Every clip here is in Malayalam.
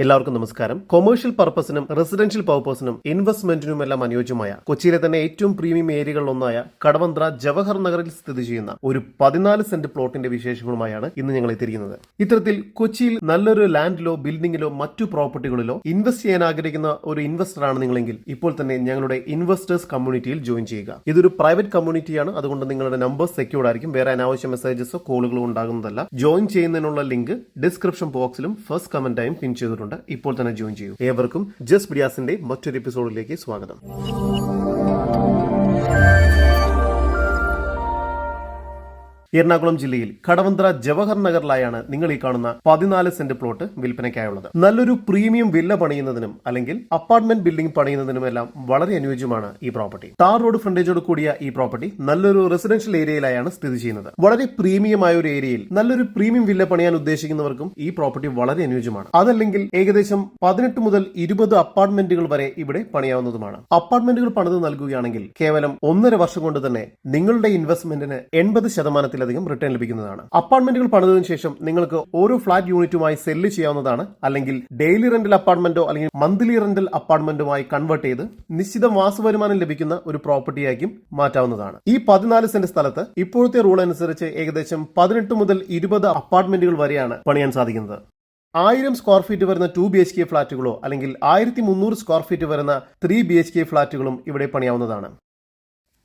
എല്ലാവർക്കും നമസ്കാരം. കൊമേഴ്ഷ്യൽ പർപ്പസിനും റെസിഡൻഷ്യൽ പർപ്പസിനും ഇൻവെസ്റ്റ്മെന്റിനുമെല്ലാം അനുയോജ്യമായ കൊച്ചിയിലെ തന്നെ ഏറ്റവും പ്രീമിയം ഏരിയകളിലൊന്നായ കടവന്ത്ര ജവഹർ നഗറിൽ സ്ഥിതി ചെയ്യുന്ന ഒരു 14 സെന്റ് പ്ലോട്ടിന്റെ വിശേഷങ്ങളുമായാണ് ഇന്ന് ഞങ്ങൾ എത്തിയിരിക്കുന്നത്. ഇത്തരത്തിൽ കൊച്ചിയിൽ നല്ലൊരു ലാൻഡിലോ ബിൽഡിംഗിലോ മറ്റു പ്രോപ്പർട്ടികളിലോ ഇൻവെസ്റ്റ് ചെയ്യാൻ ആഗ്രഹിക്കുന്ന ഒരു ഇൻവെസ്റ്റർ ആണ് നിങ്ങളെങ്കിൽ ഇപ്പോൾ തന്നെ ഞങ്ങളുടെ ഇൻവെസ്റ്റേഴ്സ് കമ്മ്യൂണിറ്റിയിൽ ജോയിൻ ചെയ്യുക. ഇതൊരു പ്രൈവറ്റ് കമ്മ്യൂണിറ്റിയാണ്, അതുകൊണ്ട് നിങ്ങളുടെ നമ്പർ സെക്യൂർഡ് ആയിരിക്കും. വേറെ അനാവശ്യ മെസ്സേജസോ കോളുകളോ ഉണ്ടാകുന്നതല്ല. ജോയിൻ ചെയ്യുന്നതിനുള്ള ലിങ്ക് ഡിസ്ക്രിപ്ഷൻ ബോക്സിലും ഫസ്റ്റ് കമന്റായും പിൻ ചെയ്തിട്ടുണ്ട്. ഇപ്പോൾ തന്നെ ജോയിൻ ചെയ്യൂ. ഏവർക്കും ജസ്റ്റ് മീഡിയാസിന്റെ മറ്റൊരു എപ്പിസോഡിലേക്ക് സ്വാഗതം. എറണാകുളം ജില്ലയിൽ കടവന്ത്ര ജവഹർ നഗറിലായാണ് നിങ്ങൾ ഈ കാണുന്ന 14 സെന്റ് പ്ലോട്ട് വിൽപ്പനയ്ക്കായുള്ളത്. നല്ലൊരു പ്രീമിയം വില്ല പണിയുന്നതിനും അല്ലെങ്കിൽ അപ്പാർട്ട്മെന്റ് ബിൽഡിംഗ് പണിയുന്നതിനുമെല്ലാം വളരെ അനുയോജ്യമാണ് ഈ പ്രോപ്പർട്ടി. ടാർ റോഡ് ഫ്രണ്ടേജോട് കൂടിയ ഈ പ്രോപ്പർട്ടി നല്ലൊരു റെസിഡൻഷ്യൽ ഏരിയയിലായാണ് സ്ഥിതി ചെയ്യുന്നത്. വളരെ പ്രീമിയമായ ഒരു ഏരിയയിൽ നല്ലൊരു പ്രീമിയം വില്ല പണിയാൻ ഉദ്ദേശിക്കുന്നവർക്കും ഈ പ്രോപ്പർട്ടി വളരെ അനുയോജ്യമാണ്. അതല്ലെങ്കിൽ ഏകദേശം 18 മുതൽ 20 അപ്പാർട്ട്മെന്റുകൾ വരെ ഇവിടെ പണിയാവുന്നതുമാണ്. അപ്പാർട്ട്മെന്റുകൾ പണിത് നൽകുകയാണെങ്കിൽ കേവലം 1.5 വർഷം കൊണ്ട് തന്നെ നിങ്ങളുടെ ഇൻവെസ്റ്റ്മെന്റിന് 80% റിട്ടേൺ ലഭിക്കുന്നതാണ്. അപ്പാർട്ട്മെന്റുകൾ പണിതതിനു ശേഷം നിങ്ങൾക്ക് ഓരോ ഫ്ളാറ്റ് യൂണിറ്റുമായി സെല്ല് ചെയ്യാവുന്നതാണ്. അല്ലെങ്കിൽ ഡെയിലി റെന്റൽ അപ്പാർട്ട്മെന്റോ അല്ലെങ്കിൽ മന്ത്ലി റെന്റൽ അപ്പാർട്ട്മെന്റുമായി കൺവേർട്ട് ചെയ്ത് നിശ്ചിത മാസവരുമാനം ലഭിക്കുന്ന ഒരു പ്രോപ്പർട്ടിയായിരിക്കും മാറ്റാവുന്നതാണ്. ഈ 14 സെന്റ് സ്ഥലത്ത് ഇപ്പോഴത്തെ റൂൾ അനുസരിച്ച് ഏകദേശം 18 മുതൽ 20 അപ്പാർട്ട്മെന്റുകൾ വരെയാണ് പണിയാൻ സാധിക്കുന്നത്. 1000 സ്ക്വയർ ഫീറ്റ് വരുന്ന 2 BHK ഫ്ളാറ്റുകളോ അല്ലെങ്കിൽ 1300 സ്ക്വയർ ഫീറ്റ് വരുന്ന 3 BHK ഫ്ളാറ്റുകളും ഇവിടെ പണിയാവുന്നതാണ്.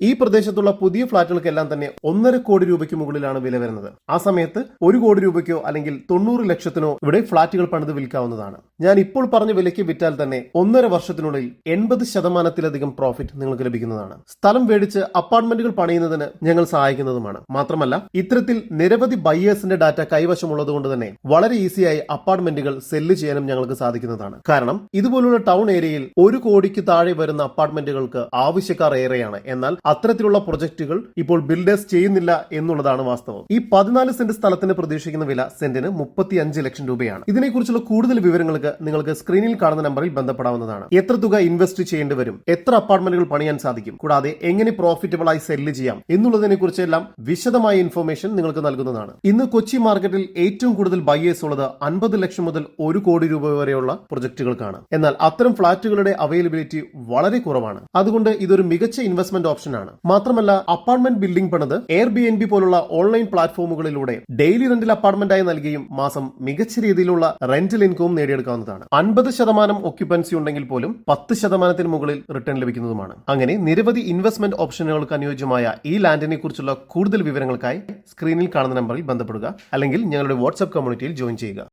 ഈ പ്രദേശത്തുള്ള പുതിയ ഫ്ളാറ്റുകൾക്കെല്ലാം തന്നെ 1.5 കോടി രൂപയ്ക്ക് മുകളിലാണ് വില വരുന്നത്. ആ സമയത്ത് 1 കോടി രൂപയ്ക്കോ അല്ലെങ്കിൽ 90 ലക്ഷത്തിനോ ഇവിടെ ഫ്ളാറ്റുകൾ പണിത് വിൽക്കാവുന്നതാണ്. ഞാൻ ഇപ്പോൾ പറഞ്ഞ വിലയ്ക്ക് വിറ്റാൽ തന്നെ 1.5 വർഷത്തിനുള്ളിൽ 80% പ്രോഫിറ്റ് നിങ്ങൾക്ക് ലഭിക്കുന്നതാണ്. സ്ഥലം മേടിച്ച് അപ്പാർട്ട്മെന്റുകൾ പണിയുന്നതിന് ഞങ്ങൾ സഹായിക്കുന്നതുമാണ്. മാത്രമല്ല ഇത്തരത്തിൽ നിരവധി ബയേഴ്സിന്റെ ഡാറ്റ കൈവശമുള്ളത് കൊണ്ട് തന്നെ വളരെ ഈസിയായി അപ്പാർട്ട്മെന്റുകൾ സെല്ല് ചെയ്യാനും ഞങ്ങൾക്ക് സാധിക്കുന്നതാണ്. കാരണം ഇതുപോലുള്ള ടൗൺ ഏരിയയിൽ 1 കോടിക്ക് താഴെ വരുന്ന അപ്പാർട്ട്മെന്റുകൾക്ക് ആവശ്യക്കാർ ഏറെയാണ്. എന്നാൽ അത്തരത്തിലുള്ള പ്രൊജക്ടുകൾ ഇപ്പോൾ ബിൽഡേഴ്സ് ചെയ്യുന്നില്ല എന്നുള്ളതാണ് വാസ്തവം. ഈ 14 സെന്റ് സ്ഥലത്തിന് പ്രതീക്ഷിക്കുന്ന വില സെന്റിന് 35 ലക്ഷം രൂപയാണ്. ഇതിനെക്കുറിച്ചുള്ള കൂടുതൽ വിവരങ്ങൾക്ക് നിങ്ങൾക്ക് സ്ക്രീനിൽ കാണുന്ന നമ്പറിൽ ബന്ധപ്പെടാവുന്നതാണ്. എത്ര തുക ഇൻവെസ്റ്റ് ചെയ്യേണ്ടി വരും, എത്ര അപ്പാർട്ട്മെന്റുകൾ പണിയാൻ സാധിക്കും, കൂടാതെ എങ്ങനെ പ്രോഫിറ്റബിൾ ആയി സെല്ല് ചെയ്യാം എന്നുള്ളതിനെ കുറിച്ചെല്ലാം വിശദമായ ഇൻഫർമേഷൻ നിങ്ങൾക്ക് നൽകുന്നതാണ്. ഇന്ന് കൊച്ചി മാർക്കറ്റിൽ ഏറ്റവും കൂടുതൽ ബയേഴ്സ് ഉള്ളത് 50 ലക്ഷം മുതൽ 1 കോടി രൂപ വരെയുള്ള പ്രൊജക്ടുകൾക്കാണ്. എന്നാൽ അത്തരം ഫ്ളാറ്റുകളുടെ അവൈലബിലിറ്റി വളരെ കുറവാണ്. അതുകൊണ്ട് ഇതൊരു മികച്ച ഇൻവെസ്റ്റ്മെന്റ് ഓപ്ഷൻ ആണ്. മാത്രമല്ല അപ്പാർട്ട്മെന്റ് ബിൽഡിംഗ് പണിത് Airbnb പോലുള്ള ഓൺലൈൻ പ്ലാറ്റ്ഫോമുകളിലൂടെ ഡെയിലി റെന്റൽ അപ്പാർട്ട്മെന്റായി നൽകുകയും മാസം മികച്ച രീതിയിലുള്ള റെന്റൽ ഇൻകവും നേടിയെടുക്കാവുന്നതാണ്. 50% ഒക്യുപ്പൻസി ഉണ്ടെങ്കിൽ പോലും 10% മുകളിൽ റിട്ടേൺ ലഭിക്കുന്നതുമാണ്. അങ്ങനെ നിരവധി ഇൻവെസ്റ്റ്മെന്റ് ഓപ്ഷനുകൾക്ക് അനുയോജ്യമായ ഈ ലാൻഡിനെ കുറിച്ചുള്ള കൂടുതൽ വിവരങ്ങൾക്കായി സ്ക്രീനിൽ കാണുന്ന നമ്പറിൽ ബന്ധപ്പെടുക, അല്ലെങ്കിൽ ഞങ്ങളുടെ വാട്സ്ആപ്പ് കമ്മ്യൂണിറ്റിയിൽ ജോയിൻ ചെയ്യുക.